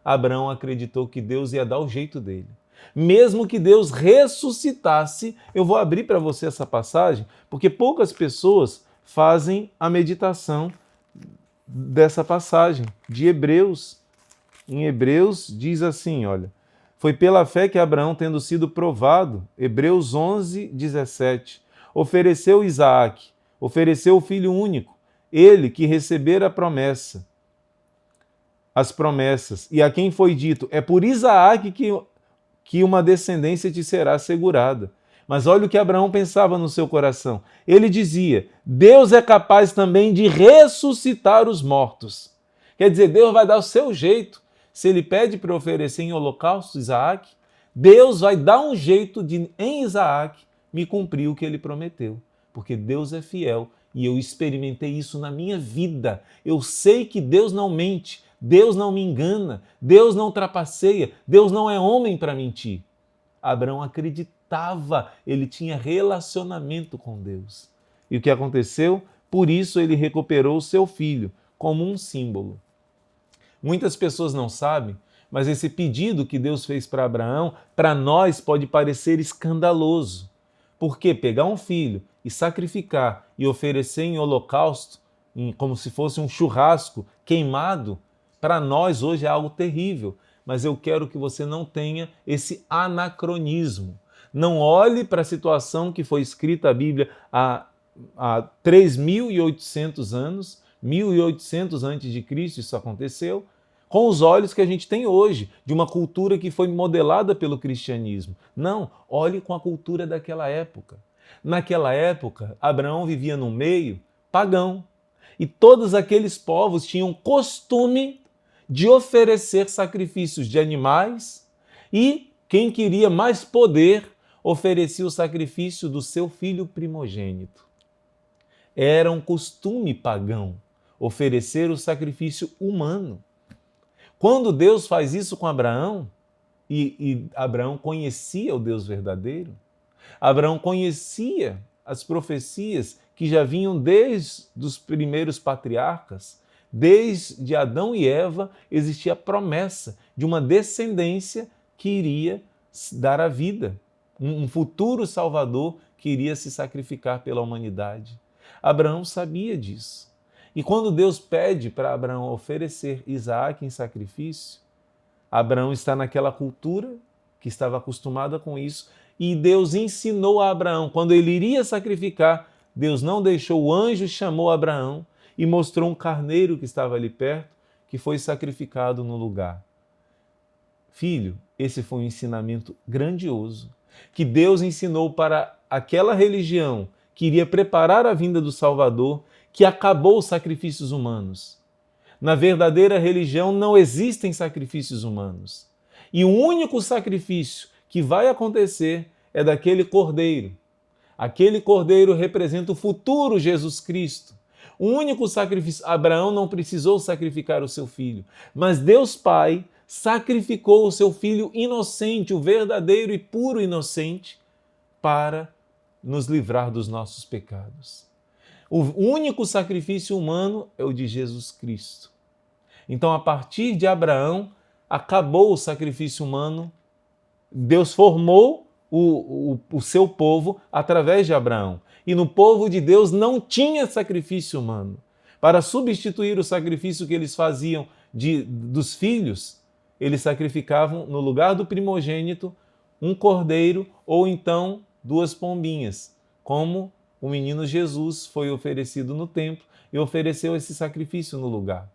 Abraão acreditou que Deus ia dar o jeito dele. Mesmo que Deus ressuscitasse, eu vou abrir para você essa passagem, porque poucas pessoas fazem a meditação dessa passagem de Hebreus. Em Hebreus diz assim, olha, foi pela fé que Abraão, tendo sido provado, Hebreus 11, 17, ofereceu Isaque, ofereceu o filho único, ele que recebera a promessa, as promessas, e a quem foi dito, é por Isaque que uma descendência te será assegurada. Mas olha o que Abraão pensava no seu coração. Ele dizia, Deus é capaz também de ressuscitar os mortos. Quer dizer, Deus vai dar o seu jeito. Se ele pede para oferecer em holocausto Isaque, Deus vai dar um jeito de, em Isaque, me cumprir o que ele prometeu. Porque Deus é fiel e eu experimentei isso na minha vida. Eu sei que Deus não mente, Deus não me engana, Deus não trapaceia, Deus não é homem para mentir. Abraão acreditava, ele tinha relacionamento com Deus. E o que aconteceu? Por isso ele recuperou o seu filho, como um símbolo. Muitas pessoas não sabem, mas esse pedido que Deus fez para Abraão, para nós pode parecer escandaloso. Porque pegar um filho e sacrificar e oferecer em holocausto, como se fosse um churrasco queimado, para nós hoje é algo terrível. Mas eu quero que você não tenha esse anacronismo. Não olhe para a situação que foi escrita a Bíblia há 3.800 anos, 1.800 antes de Cristo isso aconteceu, com os olhos que a gente tem hoje, de uma cultura que foi modelada pelo cristianismo. Não, olhe com a cultura daquela época. Naquela época, Abraão vivia num meio pagão, e todos aqueles povos tinham costume de oferecer sacrifícios de animais e quem queria mais poder oferecia o sacrifício do seu filho primogênito. Era um costume pagão oferecer o sacrifício humano. Quando Deus faz isso com Abraão, e Abraão conhecia o Deus verdadeiro, Abraão conhecia as profecias que já vinham desde os primeiros patriarcas. Desde Adão e Eva existia a promessa de uma descendência que iria dar a vida, um futuro Salvador que iria se sacrificar pela humanidade. Abraão sabia disso. E quando Deus pede para Abraão oferecer Isaque em sacrifício, Abraão está naquela cultura que estava acostumada com isso, e Deus ensinou a Abraão, quando ele iria sacrificar, Deus não deixou, o anjo chamou Abraão e mostrou um carneiro que estava ali perto, que foi sacrificado no lugar. Filho, esse foi um ensinamento grandioso, que Deus ensinou para aquela religião que iria preparar a vinda do Salvador, que acabou os sacrifícios humanos. Na verdadeira religião não existem sacrifícios humanos. E o único sacrifício que vai acontecer é daquele cordeiro. Aquele cordeiro representa o futuro Jesus Cristo. O único sacrifício, Abraão não precisou sacrificar o seu filho, mas Deus Pai sacrificou o seu filho inocente, o verdadeiro e puro inocente, para nos livrar dos nossos pecados. O único sacrifício humano é o de Jesus Cristo. Então, a partir de Abraão, acabou o sacrifício humano. Deus formou o seu povo através de Abraão. E no povo de Deus não tinha sacrifício humano. Para substituir o sacrifício que eles faziam dos filhos, eles sacrificavam no lugar do primogênito um cordeiro ou então 2 pombinhas, como o menino Jesus foi oferecido no templo e ofereceu esse sacrifício no lugar.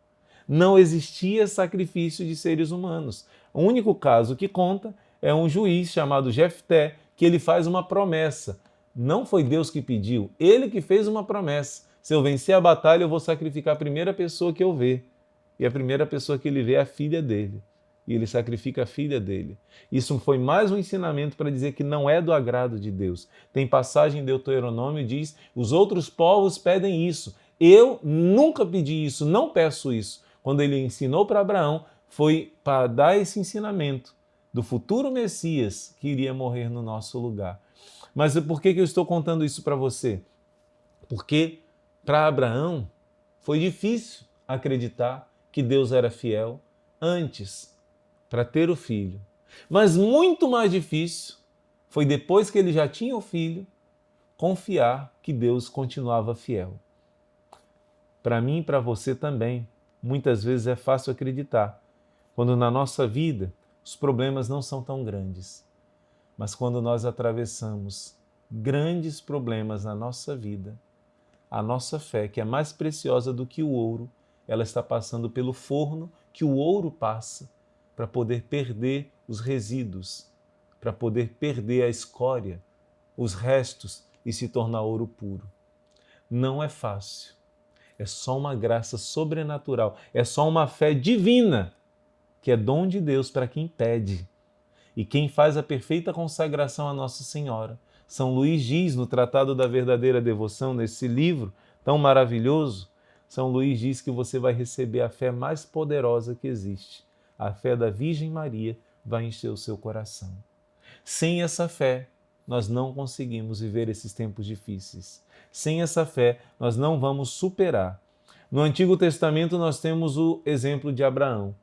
Não existia sacrifício de seres humanos. O único caso que conta é um juiz chamado Jefté, que ele faz uma promessa. Não foi Deus que pediu, ele que fez uma promessa. Se eu vencer a batalha, eu vou sacrificar a primeira pessoa que eu ver. E a primeira pessoa que ele vê é a filha dele. E ele sacrifica a filha dele. Isso foi mais um ensinamento para dizer que não é do agrado de Deus. Tem passagem em Deuteronômio que diz: os outros povos pedem isso. Eu nunca pedi isso, não peço isso. Quando ele ensinou para Abraão, foi para dar esse ensinamento do futuro Messias que iria morrer no nosso lugar. Mas por que eu estou contando isso para você? Porque para Abraão foi difícil acreditar que Deus era fiel antes para ter o filho. Mas muito mais difícil foi depois que ele já tinha o filho, confiar que Deus continuava fiel. Para mim e para você também, muitas vezes é fácil acreditar, quando na nossa vida os problemas não são tão grandes. Mas quando nós atravessamos grandes problemas na nossa vida, a nossa fé, que é mais preciosa do que o ouro, ela está passando pelo forno que o ouro passa para poder perder os resíduos, para poder perder a escória, os restos e se tornar ouro puro. Não é fácil. É só uma graça sobrenatural, é só uma fé divina, que é dom de Deus para quem pede. E quem faz a perfeita consagração a Nossa Senhora. São Luís diz no Tratado da Verdadeira Devoção, nesse livro tão maravilhoso, São Luís diz que você vai receber a fé mais poderosa que existe. A fé da Virgem Maria vai encher o seu coração. Sem essa fé, nós não conseguimos viver esses tempos difíceis. Sem essa fé, nós não vamos superar. No Antigo Testamento, nós temos o exemplo de Abraão.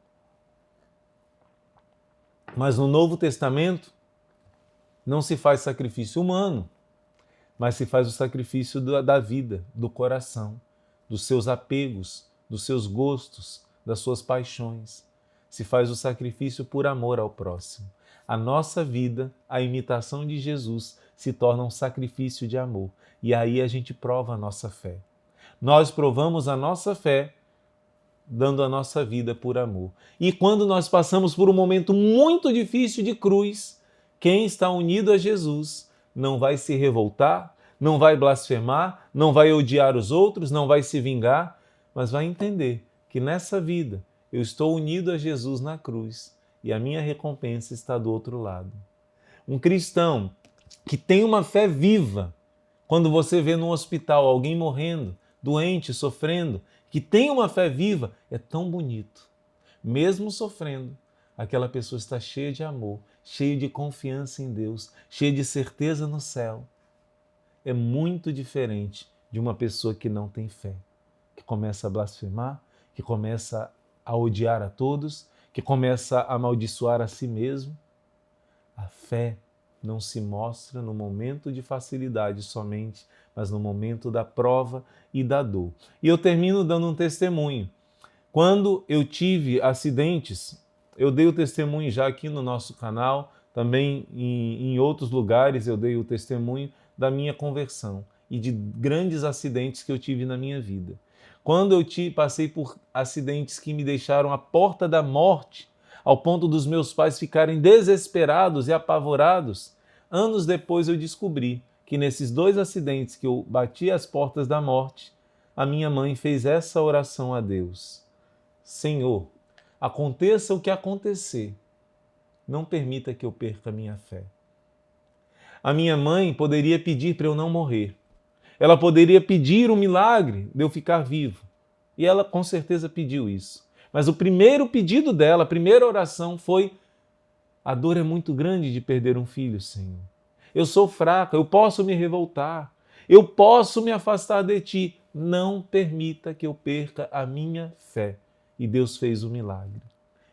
Mas no Novo Testamento, não se faz sacrifício humano, mas se faz o sacrifício da vida, do coração, dos seus apegos, dos seus gostos, das suas paixões. Se faz o sacrifício por amor ao próximo. A nossa vida, a imitação de Jesus, se torna um sacrifício de amor. E aí a gente prova a nossa fé. Nós provamos a nossa fé dando a nossa vida por amor. E quando nós passamos por um momento muito difícil de cruz, quem está unido a Jesus não vai se revoltar, não vai blasfemar, não vai odiar os outros, não vai se vingar, mas vai entender que nessa vida eu estou unido a Jesus na cruz e a minha recompensa está do outro lado. Um cristão que tem uma fé viva, quando você vê no hospital alguém morrendo, doente, sofrendo, que tem uma fé viva, é tão bonito. Mesmo sofrendo, aquela pessoa está cheia de amor, cheia de confiança em Deus, cheia de certeza no céu. É muito diferente de uma pessoa que não tem fé, que começa a blasfemar, que começa a odiar a todos, que começa a amaldiçoar a si mesmo. A fé não se mostra no momento de facilidade somente, mas no momento da prova e da dor. E eu termino dando um testemunho. Quando eu tive acidentes, eu dei o testemunho já aqui no nosso canal, também em outros lugares eu dei o testemunho da minha conversão e de grandes acidentes que eu tive na minha vida. Quando eu passei por acidentes que me deixaram à porta da morte, ao ponto dos meus pais ficarem desesperados e apavorados, anos depois eu descobri que nesses 2 acidentes que eu bati às portas da morte, a minha mãe fez essa oração a Deus. Senhor, aconteça o que acontecer, não permita que eu perca a minha fé. A minha mãe poderia pedir para eu não morrer. Ela poderia pedir um milagre de eu ficar vivo. E ela com certeza pediu isso. Mas o primeiro pedido dela, a primeira oração foi: a dor é muito grande de perder um filho, Senhor. Eu sou fraca, eu posso me revoltar, eu posso me afastar de Ti. Não permita que eu perca a minha fé. E Deus fez um milagre.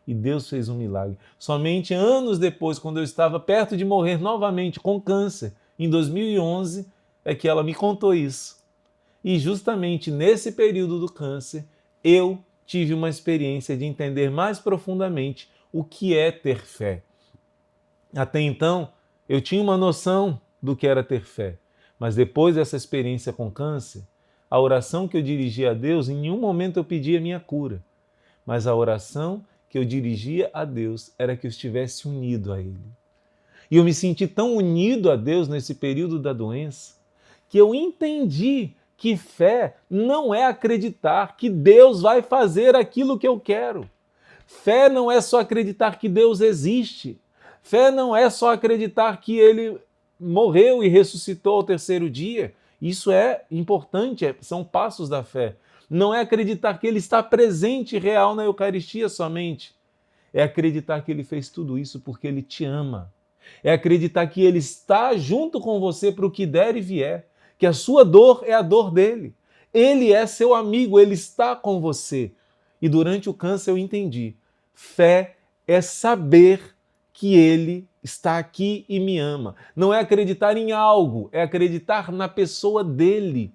E Deus fez um milagre. Somente anos depois, quando eu estava perto de morrer novamente com câncer, em 2011, é que ela me contou isso. E justamente nesse período do câncer, eu tive uma experiência de entender mais profundamente o que é ter fé. Até então, eu tinha uma noção do que era ter fé. Mas depois dessa experiência com câncer, a oração que eu dirigia a Deus, em nenhum momento eu pedia a minha cura. Mas a oração que eu dirigia a Deus era que eu estivesse unido a Ele. E eu me senti tão unido a Deus nesse período da doença, que eu entendi que fé não é acreditar que Deus vai fazer aquilo que eu quero. Fé não é só acreditar que Deus existe. Fé não é só acreditar que Ele morreu e ressuscitou ao 3º dia. Isso é importante, são passos da fé. Não é acreditar que Ele está presente e real na Eucaristia somente. É acreditar que Ele fez tudo isso porque Ele te ama. É acreditar que Ele está junto com você para o que der e vier. Que a sua dor é a dor dele. Ele é seu amigo, Ele está com você. E durante o câncer eu entendi. Fé é saber que Ele está aqui e me ama. Não é acreditar em algo, é acreditar na pessoa dele.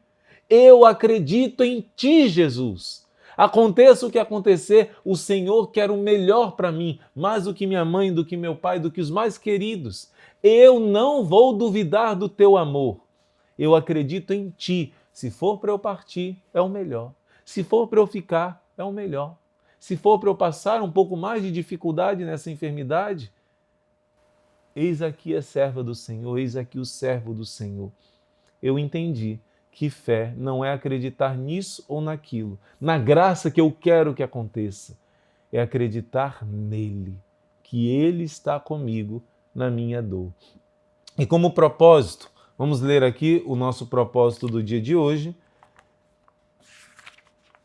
Eu acredito em Ti, Jesus. Aconteça o que acontecer, o Senhor quer o melhor para mim, mais do que minha mãe, do que meu pai, do que os mais queridos. Eu não vou duvidar do teu amor. Eu acredito em ti. Se for para eu partir, é o melhor. Se for para eu ficar, é o melhor. Se for para eu passar um pouco mais de dificuldade nessa enfermidade, eis aqui a serva do Senhor, eis aqui o servo do Senhor. Eu entendi que fé não é acreditar nisso ou naquilo, na graça que eu quero que aconteça. É acreditar nele, que ele está comigo na minha dor. E como propósito, vamos ler aqui o nosso propósito do dia de hoje.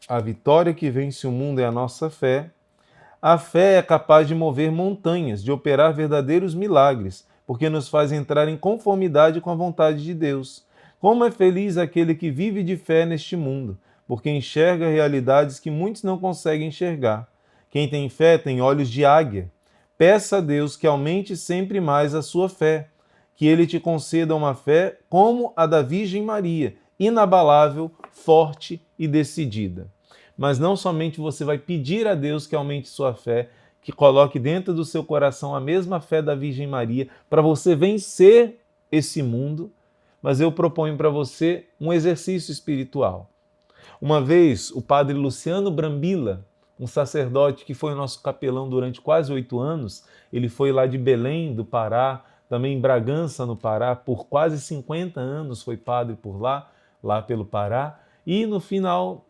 A vitória que vence o mundo é a nossa fé. A fé é capaz de mover montanhas, de operar verdadeiros milagres, porque nos faz entrar em conformidade com a vontade de Deus. Como é feliz aquele que vive de fé neste mundo, porque enxerga realidades que muitos não conseguem enxergar. Quem tem fé tem olhos de águia. Peça a Deus que aumente sempre mais a sua fé, que Ele te conceda uma fé como a da Virgem Maria, inabalável, forte e decidida. Mas não somente você vai pedir a Deus que aumente sua fé, que coloque dentro do seu coração a mesma fé da Virgem Maria, para você vencer esse mundo, mas eu proponho para você um exercício espiritual. Uma vez, o padre Luciano Brambila, um sacerdote que foi o nosso capelão durante quase 8 anos, ele foi lá de Belém, do Pará, também em Bragança, no Pará, por quase 50 anos foi padre por lá pelo Pará, e no final,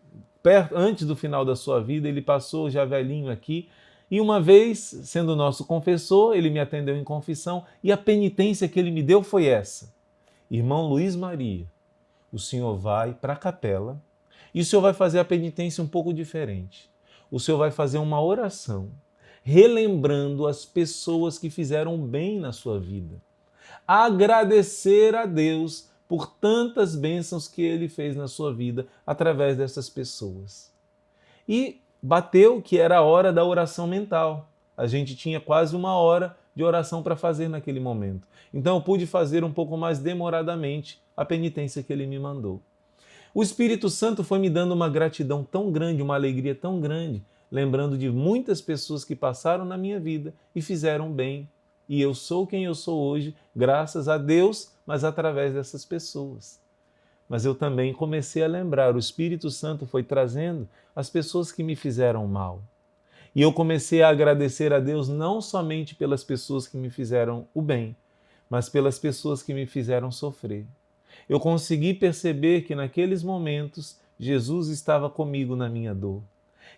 antes do final da sua vida, ele passou já velhinho aqui, e uma vez, sendo nosso confessor, ele me atendeu em confissão, e a penitência que ele me deu foi essa: irmão Luiz Maria, o senhor vai para a capela, e o senhor vai fazer a penitência um pouco diferente. O senhor vai fazer uma oração, relembrando as pessoas que fizeram bem na sua vida. Agradecer a Deus por tantas bênçãos que Ele fez na sua vida através dessas pessoas. E bateu que era a hora da oração mental. A gente tinha quase 1 hora de oração para fazer naquele momento. Então eu pude fazer um pouco mais demoradamente a penitência que Ele me mandou. O Espírito Santo foi me dando uma gratidão tão grande, uma alegria tão grande, lembrando de muitas pessoas que passaram na minha vida e fizeram bem. E eu sou quem eu sou hoje, graças a Deus, mas através dessas pessoas. Mas eu também comecei a lembrar, o Espírito Santo foi trazendo as pessoas que me fizeram mal. E eu comecei a agradecer a Deus não somente pelas pessoas que me fizeram o bem, mas pelas pessoas que me fizeram sofrer. Eu consegui perceber que naqueles momentos Jesus estava comigo na minha dor.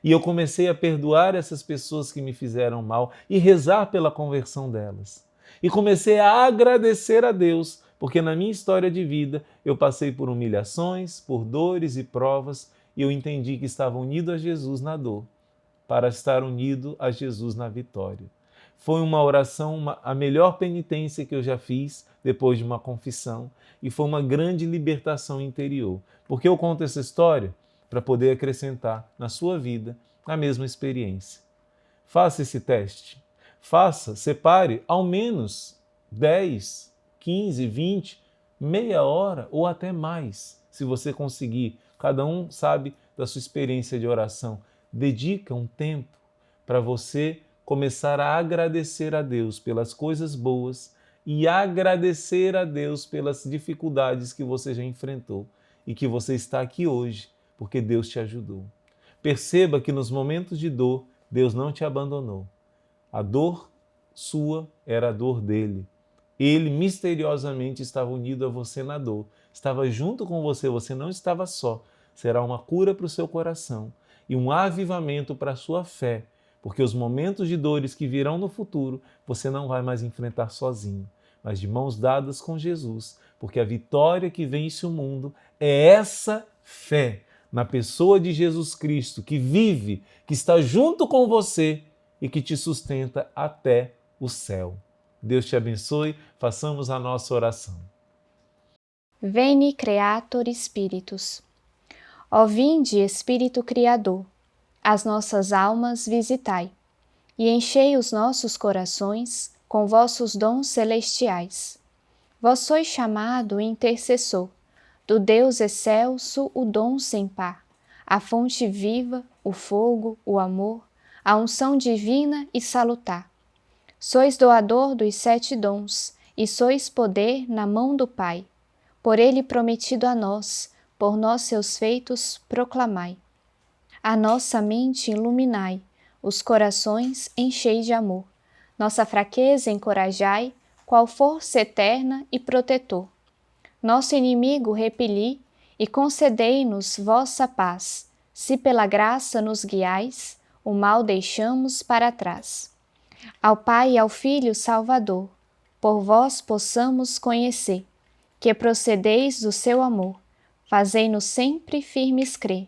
E eu comecei a perdoar essas pessoas que me fizeram mal e rezar pela conversão delas. E comecei a agradecer a Deus, porque na minha história de vida eu passei por humilhações, por dores e provas, e eu entendi que estava unido a Jesus na dor, para estar unido a Jesus na vitória. Foi uma oração, a melhor penitência que eu já fiz depois de uma confissão, e foi uma grande libertação interior. Porque eu conto essa história para poder acrescentar na sua vida a mesma experiência. Faça esse teste. Faça, separe ao menos 10, 15, 20, meia hora ou até mais, se você conseguir. Cada um sabe da sua experiência de oração. Dedica um tempo para você começar a agradecer a Deus pelas coisas boas e agradecer a Deus pelas dificuldades que você já enfrentou e que você está aqui hoje porque Deus te ajudou. Perceba que nos momentos de dor, Deus não te abandonou. A dor sua era a dor dele. Ele misteriosamente estava unido a você na dor, estava junto com você, você não estava só. Será uma cura para o seu coração e um avivamento para a sua fé, porque os momentos de dores que virão no futuro, você não vai mais enfrentar sozinho, mas de mãos dadas com Jesus, porque a vitória que vence o mundo é essa fé na pessoa de Jesus Cristo, que vive, que está junto com você e que te sustenta até o céu. Deus te abençoe, façamos a nossa oração. Veni Creator Spiritus. Ó vinde, Espírito Criador, as nossas almas visitai, e enchei os nossos corações com vossos dons celestiais. Vós sois chamado intercessor, do Deus excelso o dom sem par, a fonte viva, o fogo, o amor, a unção divina e salutar. Sois doador dos 7 dons, e sois poder na mão do Pai. Por ele prometido a nós, por nós seus feitos proclamai. A nossa mente iluminai, os corações enchei de amor. Nossa fraqueza encorajai, qual força eterna e protetor. Nosso inimigo repeli, e concedei-nos vossa paz. Se pela graça nos guiais, o mal deixamos para trás. Ao Pai e ao Filho Salvador, por vós possamos conhecer, que procedeis do seu amor, fazei-nos sempre firmes crer.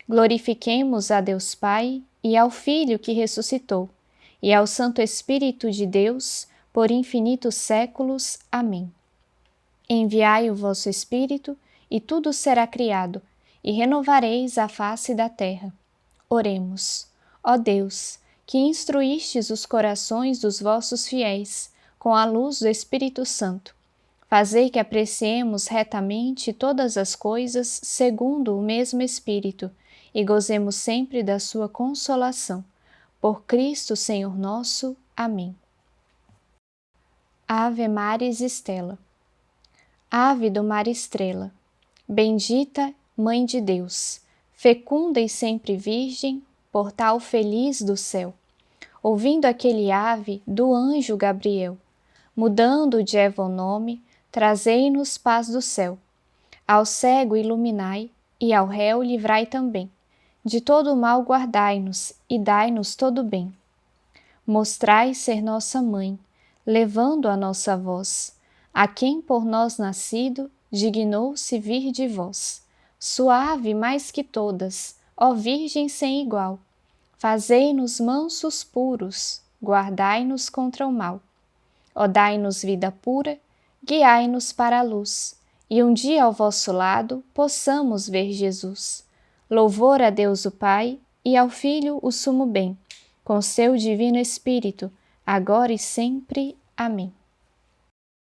Glorifiquemos a Deus Pai e ao Filho que ressuscitou, e ao Santo Espírito de Deus, por infinitos séculos. Amém. Enviai o vosso Espírito, e tudo será criado, e renovareis a face da terra. Oremos. Ó Deus, que instruístes os corações dos vossos fiéis com a luz do Espírito Santo, fazei que apreciemos retamente todas as coisas segundo o mesmo Espírito e gozemos sempre da sua consolação. Por Cristo Senhor nosso. Amém. Ave Maris Stella. Ave do mar estrela, bendita Mãe de Deus, fecunda e sempre virgem, portal feliz do céu. Ouvindo aquele ave do anjo Gabriel, mudando de Eva o nome, trazei-nos paz do céu. Ao cego iluminai, e ao réu livrai também. De todo o mal guardai-nos, e dai-nos todo o bem. Mostrai ser nossa mãe, levando a nossa voz, a quem por nós nascido, dignou-se vir de vós. Suave mais que todas, ó Virgem sem igual, fazei-nos mansos puros, guardai-nos contra o mal. Ó dai-nos vida pura, guiai-nos para a luz, e um dia ao vosso lado possamos ver Jesus. Louvor a Deus o Pai, e ao Filho o sumo bem, com seu divino Espírito, agora e sempre. Amém.